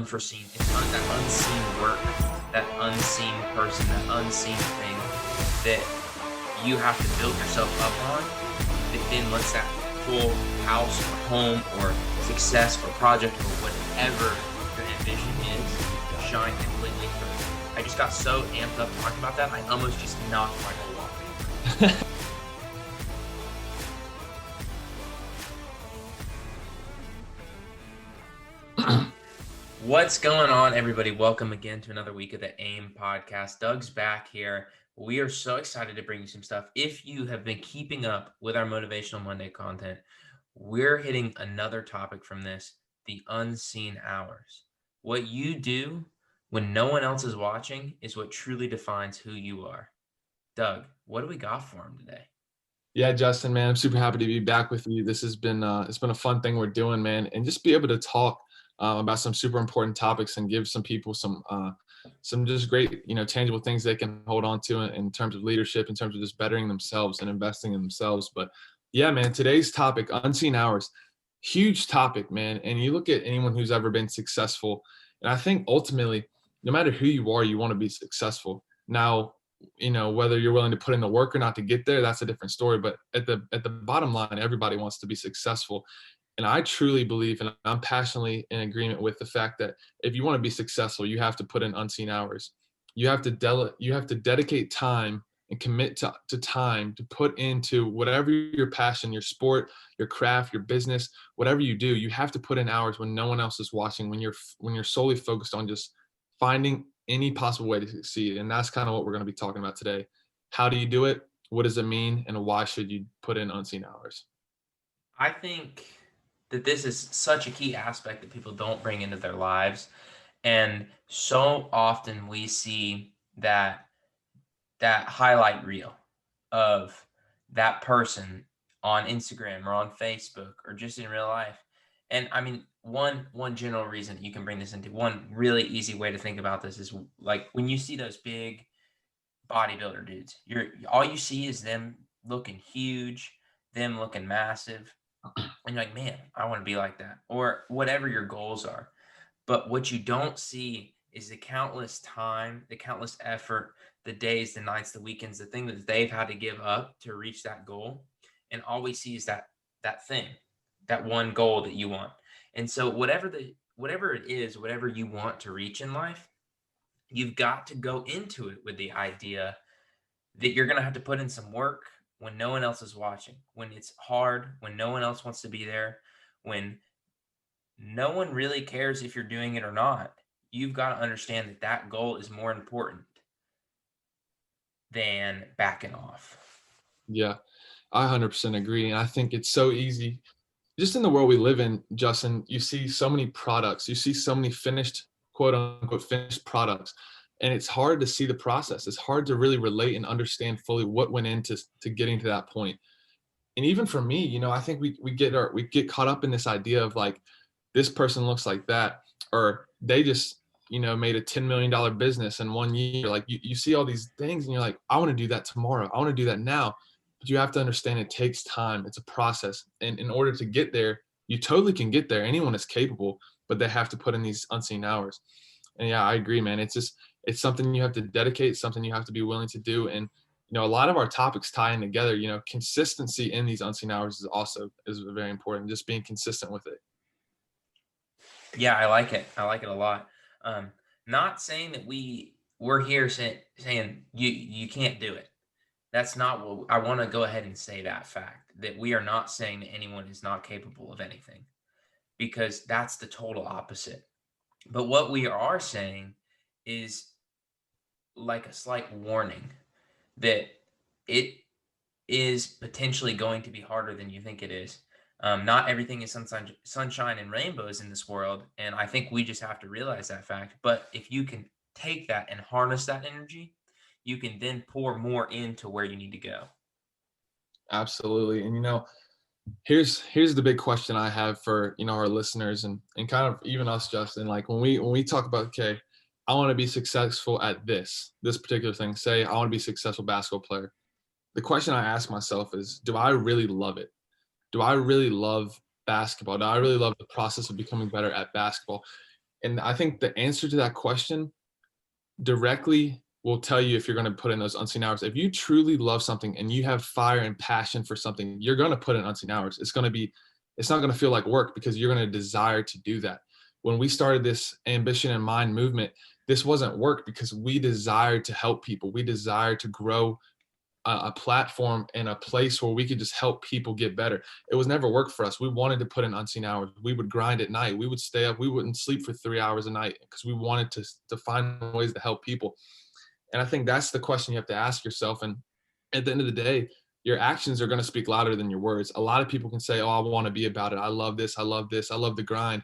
unforeseen. It's that unseen work, that unseen person, that unseen thing that you have to build yourself up on. That then lets that full house or home or success or project or whatever your ambition is shine completely through. I just got so amped up talking about that, I almost just knocked my whole off. What's going on, everybody? Welcome again to another week of the AIM podcast. Doug's back here. We are so excited to bring you some stuff. If you have been keeping up with our Motivational Monday content, we're hitting another topic from this, the unseen hours. What you do when no one else is watching is what truly defines who you are. Doug, what do we got for him today? Yeah, Justin, man, I'm super happy to be back with you. This has been it's been a fun thing we're doing, man, and just be able to talk about some super important topics and give some people some just great, tangible things they can hold on to in terms of leadership, in terms of just bettering themselves and investing in themselves. But yeah, man, today's topic, unseen hours, huge topic, man. And you look at anyone who's ever been successful, and I think ultimately, no matter who you are, you want to be successful. Now, whether you're willing to put in the work or not to get there, that's a different story. But at the bottom line, everybody wants to be successful. And I truly believe, and I'm passionately in agreement with the fact that if you want to be successful, you have to put in unseen hours. You have to dedicate time and commit to time to put into whatever your passion, your sport, your craft, your business, whatever you do. You have to put in hours when no one else is watching, when you're solely focused on just finding any possible way to succeed. And that's kind of what we're going to be talking about today. How do you do it? What does it mean? And why should you put in unseen hours? I think that this is such a key aspect that people don't bring into their lives. And so often we see that highlight reel of that person on Instagram or on Facebook or just in real life. And I mean, one general reason you can bring this into, one really easy way to think about this is like when you see those big bodybuilder dudes, all you see is them looking huge, them looking massive, and you're like, man, I want to be like that, or whatever your goals are. But what you don't see is the countless time, the countless effort, the days, the nights, the weekends, the thing that they've had to give up to reach that goal. And all we see is that thing, that one goal that you want. And so whatever it is, whatever you want to reach in life, you've got to go into it with the idea that you're going to have to put in some work when no one else is watching, when it's hard, when no one else wants to be there, when no one really cares if you're doing it or not. You've got to understand that that goal is more important than backing off. Yeah, I 100% agree. And I think it's so easy. Just in the world we live in, Justin, you see so many products, you see so many finished, quote unquote, finished products. And it's hard to see the process. It's hard to really relate and understand fully what went into getting to that point. And even for me, I think we get caught up in this idea of like, this person looks like that, or they just, made a $10 million business in 1 year. Like you see all these things and you're like, I want to do that tomorrow. I want to do that now. But you have to understand it takes time. It's a process. And in order to get there, you totally can get there. Anyone is capable, but they have to put in these unseen hours. And yeah, I agree, man. It's something you have to dedicate, something you have to be willing to do. And a lot of our topics tie in together. Consistency in these unseen hours is very important. Just being consistent with it. Yeah, I like it. I like it a lot. Not saying that we're here saying you can't do it. That's not what I want to go ahead and say, that fact that we are not saying that anyone is not capable of anything, because that's the total opposite. But what we are saying is like a slight warning that it is potentially going to be harder than you think it is. Not everything is sunshine and rainbows in this world, and I think we just have to realize that fact. But if you can take that and harness that energy, you can then pour more into where you need to go. Absolutely. And here's the big question I have for our listeners and kind of even us, Justin. Like when we talk about, okay, I want to be successful at this particular thing. Say I want to be a successful basketball player. The question I ask myself is, do I really love it? Do I really love basketball? Do I really love the process of becoming better at basketball? And I think the answer to that question directly will tell you if you're going to put in those unseen hours. If you truly love something and you have fire and passion for something, you're going to put in unseen hours. It's not going to feel like work because you're going to desire to do that. When we started this Ambition in Mind movement, this wasn't work because we desired to help people. We desired to grow a platform and a place where we could just help people get better. It was never work for us. We wanted to put in unseen hours. We would grind at night. We would stay up. We wouldn't sleep for 3 hours a night because we wanted to find ways to help people. And I think that's the question you have to ask yourself. And at the end of the day, your actions are going to speak louder than your words. A lot of people can say, "Oh, I want to be about it. I love this. I love this. I love the grind."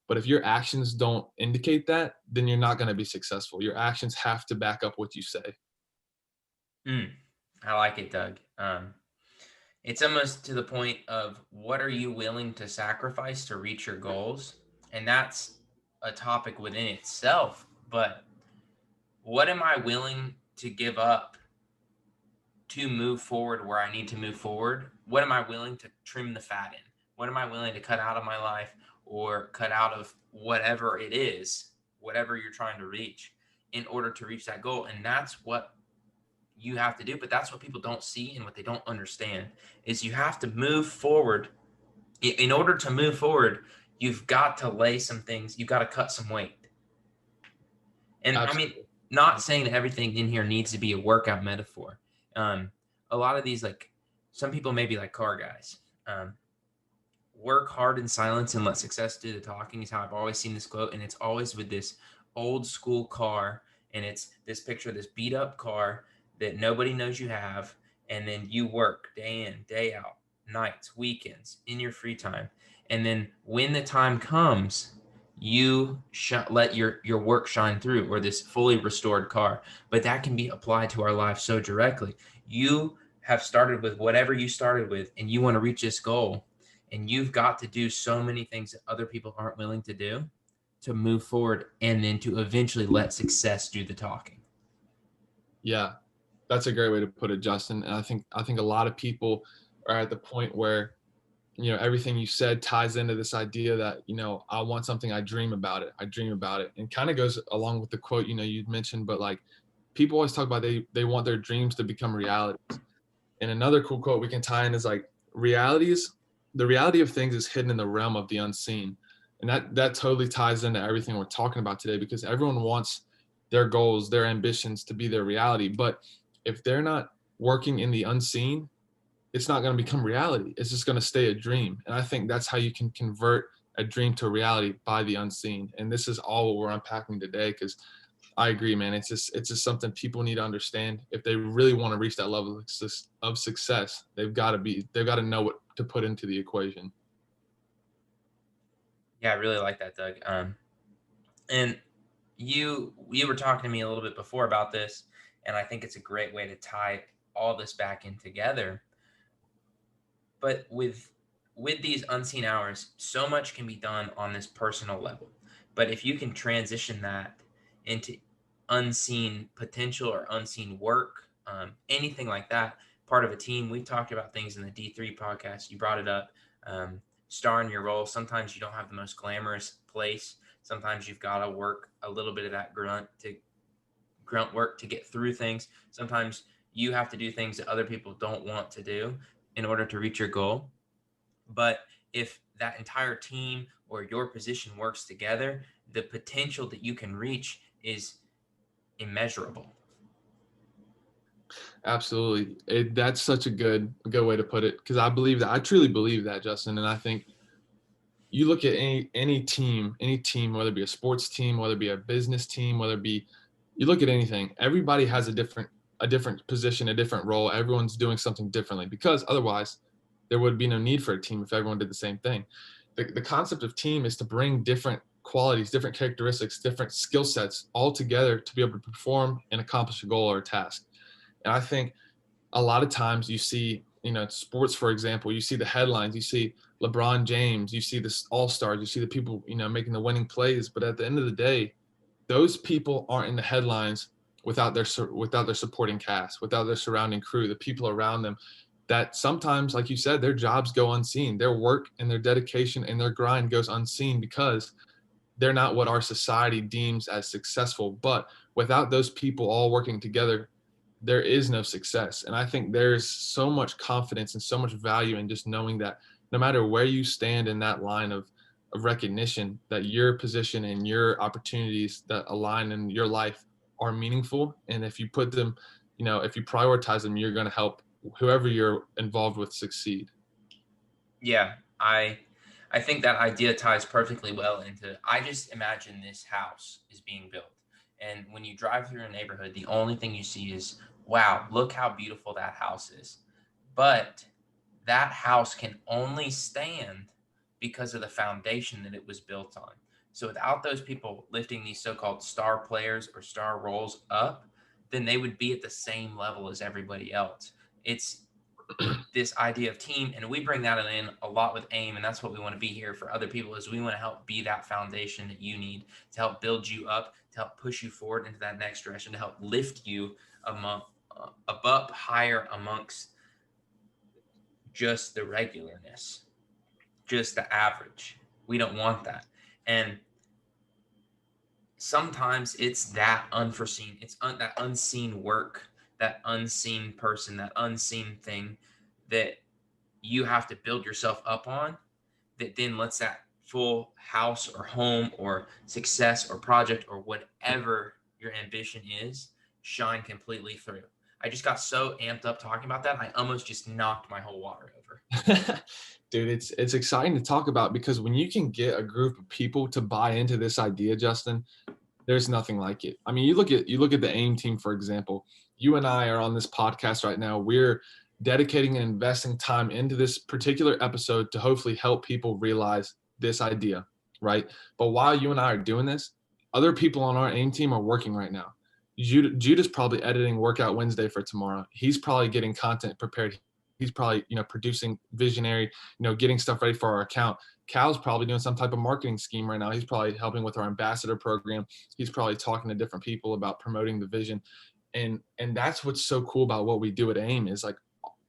But if your actions don't indicate that, then you're not going to be successful. Your actions have to back up what you say. Mm, I like it, Doug. It's almost to the point of what are you willing to sacrifice to reach your goals? And that's a topic within itself. But what am I willing to give up to move forward where I need to move forward? What am I willing to trim the fat in? What am I willing to cut out of my life or cut out of whatever it is, whatever you're trying to reach in order to reach that goal? And that's what you have to do. But that's what people don't see and what they don't understand is you have to move forward. In order to move forward, you've got to lay some things, you've got to cut some weight. And I mean, Absolutely. not saying that everything in here needs to be a workout metaphor. A lot of these, like some people may be like car guys. Work hard in silence and let success do the talking is how I've always seen this quote. And it's always with this old school car. And it's this picture of this beat up car that nobody knows you have. And then you work day in, day out, nights, weekends, in your free time. And then when the time comes, you let your work shine through, or this fully restored car. But that can be applied to our lives so directly. You have started with whatever you started with, and you want to reach this goal, and you've got to do so many things that other people aren't willing to do to move forward, and then to eventually let success do the talking. Yeah, that's a great way to put it, Justin. And I think a lot of people are at the point where, everything you said ties into this idea that, I want something, I dream about it. I dream about it. And kind of goes along with the quote, you mentioned, but like people always talk about they want their dreams to become realities. And another cool quote we can tie in is like the reality of things is hidden in the realm of the unseen. And that totally ties into everything we're talking about today, because everyone wants their goals, their ambitions to be their reality. But if they're not working in the unseen, it's not going to become reality. It's just going to stay a dream. And I think that's how you can convert a dream to reality, by the unseen. And this is all what we're unpacking today, because I agree, man. It's just something people need to understand. If they really want to reach that level of success, they've got to know what to put into the equation. Yeah, I really like that, Doug. And you were talking to me a little bit before about this, and I think it's a great way to tie all this back in together. But with these unseen hours, so much can be done on this personal level. But if you can transition that into unseen potential or unseen work, anything like that, part of a team. We've talked about things in the D3 podcast. You brought it up. Star in your role. Sometimes you don't have the most glamorous place. Sometimes you've got to work a little bit of that grunt work to get through things. Sometimes you have to do things that other people don't want to do in order to reach your goal. But if that entire team or your position works together, the potential that you can reach is immeasurable. Absolutely. That's such a good way to put it, because I believe that. I truly believe that, Justin. And I think you look at any team, whether it be a sports team, whether it be a business team, whether it be, you look at anything, everybody has a different position, a different role. Everyone's doing something differently, because otherwise there would be no need for a team if everyone did the same thing. The concept of team is to bring different qualities, different characteristics, different skill sets all together to be able to perform and accomplish a goal or a task. And I think a lot of times you see, sports, for example, you see the headlines, you see LeBron James, you see the all-stars, you see the people, making the winning plays. But at the end of the day, those people aren't in the headlines without their supporting cast, without their surrounding crew, the people around them, that sometimes, like you said, their jobs go unseen. Their work and their dedication and their grind goes unseen because they're not what our society deems as successful. But without those people all working together, there is no success. And I think there's so much confidence and so much value in just knowing that no matter where you stand in that line of recognition, that your position and your opportunities that align in your life are meaningful. And if you put them, if you prioritize them, you're going to help whoever you're involved with succeed. Yeah, I think that idea ties perfectly well into, I just imagine this house is being built. And when you drive through a neighborhood, the only thing you see is, wow, look how beautiful that house is. But that house can only stand because of the foundation that it was built on. So without those people lifting these so-called star players or star roles up, then they would be at the same level as everybody else. It's this idea of team, and we bring that in a lot with AIM, and that's what we want to be here for other people, is we want to help be that foundation that you need to help build you up, to help push you forward into that next direction, to help lift you among above higher amongst just the regularness, just the average. We don't want that. And sometimes it's that unforeseen, that unseen work, that unseen person, that unseen thing that you have to build yourself up on, that then lets that full house or home or success or project or whatever your ambition is shine completely through. I just got so amped up talking about that, I almost just knocked my whole water over. Dude, it's exciting to talk about, because when you can get a group of people to buy into this idea, Justin, there's nothing like it. I mean, you look at the AIM team, for example. You and I are on this podcast right now. We're dedicating and investing time into this particular episode to hopefully help people realize this idea, right? But while you and I are doing this, other people on our AIM team are working right now. Judah's probably editing Workout Wednesday for tomorrow. He's probably getting content prepared. He's probably, producing visionary, getting stuff ready for our account. Cal's probably doing some type of marketing scheme right now. He's probably helping with our ambassador program. He's probably talking to different people about promoting the vision. And that's what's so cool about what we do at AIM, is like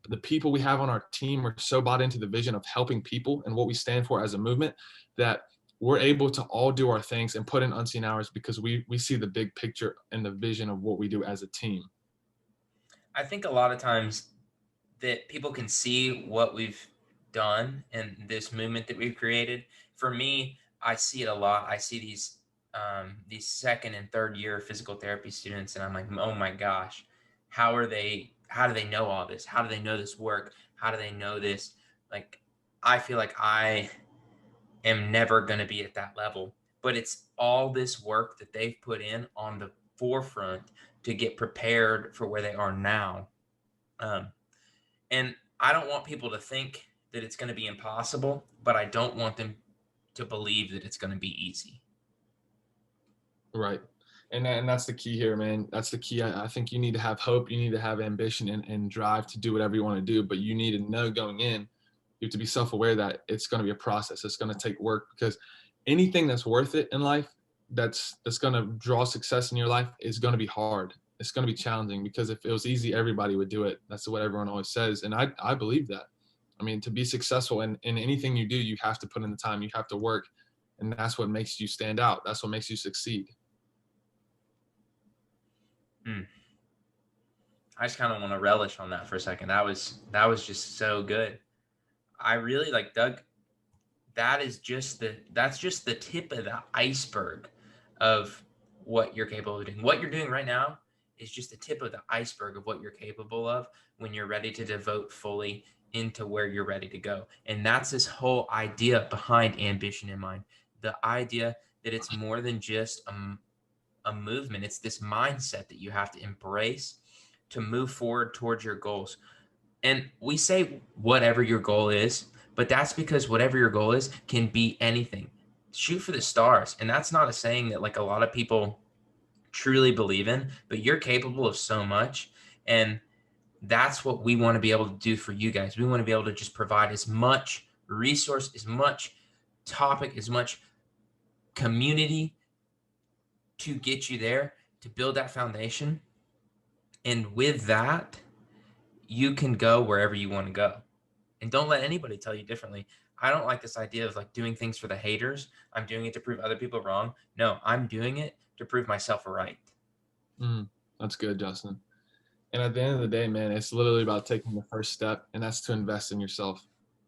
the people we have on our team are so bought into the vision of helping people and what we stand for as a movement, that we're able to all do our things and put in unseen hours, because we see the big picture and the vision of what we do as a team. I think a lot of times that people can see what we've done and this movement that we've created. For me, I see it a lot. I see these second and third year physical therapy students, and I'm like, oh my gosh, how are they? How do they know all this? How do they know this work? How do they know this? Like, I feel like I am never going to be at that level, but it's all this work that they've put in on the forefront to get prepared for where they are now. Um, and I don't want people to think that it's going to be impossible, but I don't want them to believe that it's going to be easy. Right. And that's the key here, man. That's the key. I think you need to have hope. You need to have ambition and drive to do whatever you want to do. But you need to know going in, you have to be self-aware that it's going to be a process. It's going to take work, because anything that's worth it in life, that's going to draw success in your life, is going to be hard. It's going to be challenging, because if it was easy, everybody would do it. That's what everyone always says. And I believe that. I mean, to be successful in anything you do, you have to put in the time, you have to work. And that's what makes you stand out. That's what makes you succeed. I just kind of want to relish on that for a second. That was just so good. I really like, Doug. That's just the tip of the iceberg of what you're capable of doing. What you're doing right now is just the tip of the iceberg of what you're capable of when you're ready to devote fully into where you're ready to go. And that's this whole idea behind Ambition in Mind. The idea that it's more than just a movement. It's this mindset that you have to embrace to move forward towards your goals. And we say whatever your goal is, but that's because whatever your goal is can be anything. Shoot for the stars. And that's not a saying that like a lot of people truly believe in, but you're capable of so much. And that's what we want to be able to do for you guys. We want to be able to just provide as much resource, as much topic, as much community to get you there, to build that foundation. And with that, you can go wherever you want to go. And don't let anybody tell you differently. I don't like this idea of like doing things for the haters. I'm doing it to prove other people wrong. No, I'm doing it to prove myself right. That's good, Justin. And at the end of the day, man, it's literally about taking the first step, and that's to invest in yourself.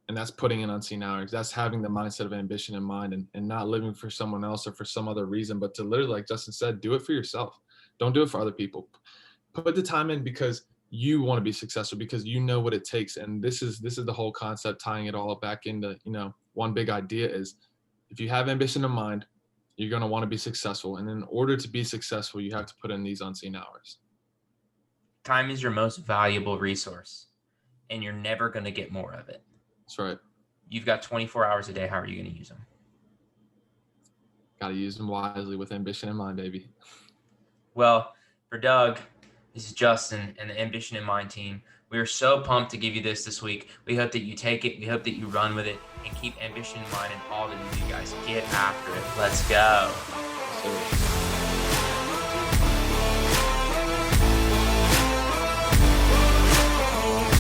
And that's putting in unseen hours. That's having the mindset of ambition in mind, and not living for someone else or for some other reason, but to literally, like Justin said, do it for yourself. Don't do it for other people. Put the time in because you want to be successful, because you know what it takes. And this is the whole concept, tying it all back into, one big idea is, if you have ambition in mind, you're going to want to be successful. And in order to be successful, you have to put in these unseen hours. Time is your most valuable resource, and you're never going to get more of it. That's right. You've got 24 hours a day. How are you going to use them? Got to use them wisely with ambition in mind, baby. Well, for Doug, this is Justin and the Ambition in Mind team. We are so pumped to give you this week. We hope that you take it. We hope that you run with it and keep ambition in mind in all that you do, guys. Get after it. Let's go. So,